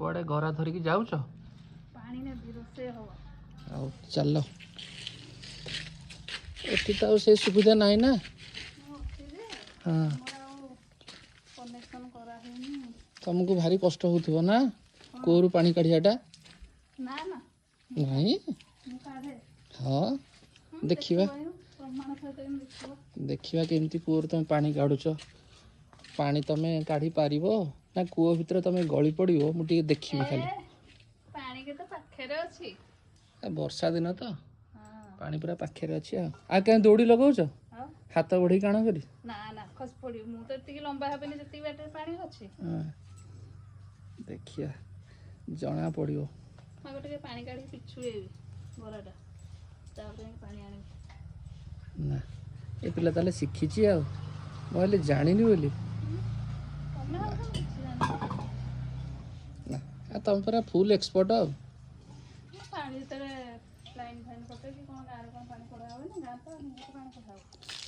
कुआडे गरा धरिकी जाऊच पानी ने रोसे हो ଆଉ ଚାଲ ଏଠି ତ ଆଉ ସେ ସୁବିଧା ନାହିଁ ନା। ହଁ କନେକ୍ସନ କରା ହେଇନି। ତମକୁ ଭାରି କଷ୍ଟ ହଉଥିବ ନା କୂଅରୁ ପାଣି କାଢ଼ିବାଟା? ନା ନା ନାହିଁ ମୁଁ କାଢେ। ହଁ ଦେଖିବା ପ୍ରମାଣ ସହିତ ଦେଖିବ। ଦେଖିବା କେମିତି କୂଅରୁ ତମେ ପାଣି କାଢ଼ୁଛ। ପାଣି ତମେ କାଢ଼ି ପାରିବ ନା କୂଅ ଭିତରେ ତମେ ଗଳି ପଡ଼ିବ? ମୁଁ ଟିକେ ଦେଖିବି ଖାଲି। ପାଣି କେତେ ପାଖରେ ଅଛି। ବର୍ଷା ଦିନ ତ ପାଣି ପୁରା ପାଖରେ ଅଛି। ଆଉ କାହିଁ ଦୌଡ଼ି ଲଗାଉଛ? ହାତ ବଢ଼େଇକି ଆଣ କରି। ନା ନା ଖସି ପଡ଼ିବ। ମୁଁ ତ ଏତିକି ଲମ୍ବା ହେବିନି ଯେତିକି ବାଟରେ ପାଣି ଅଛି। ଦେଖିବା ଜଣା ପଡ଼ିବ। ମୁଁ ଟିକେ ପାଣି କାଢ଼ିକି ପିଛୁଳେଇବି ଗରାଟା ତାପରେ ପାଣି ଆଣିବି। ନା ଏ ପିଲା ତାହେଲେ ଶିଖିଛି। ଆଉ ମୁଁ ହେଲେ ଜାଣିନି ବୋଲି। ନା ତମେ ପୁରା ଫୁଲ୍ ଏକ୍ସପର୍ଟ। ଆଉ ପାଣି ଯେତେବେଳେ ଲାଇନ୍ ଫାଇନ୍ କଟେ କି କ'ଣ ଗାଁରେ କ'ଣ ପାଣି କଢ଼ା ହବନି ଗାଁ ତ ପାଣି କଢ଼ା ହବ।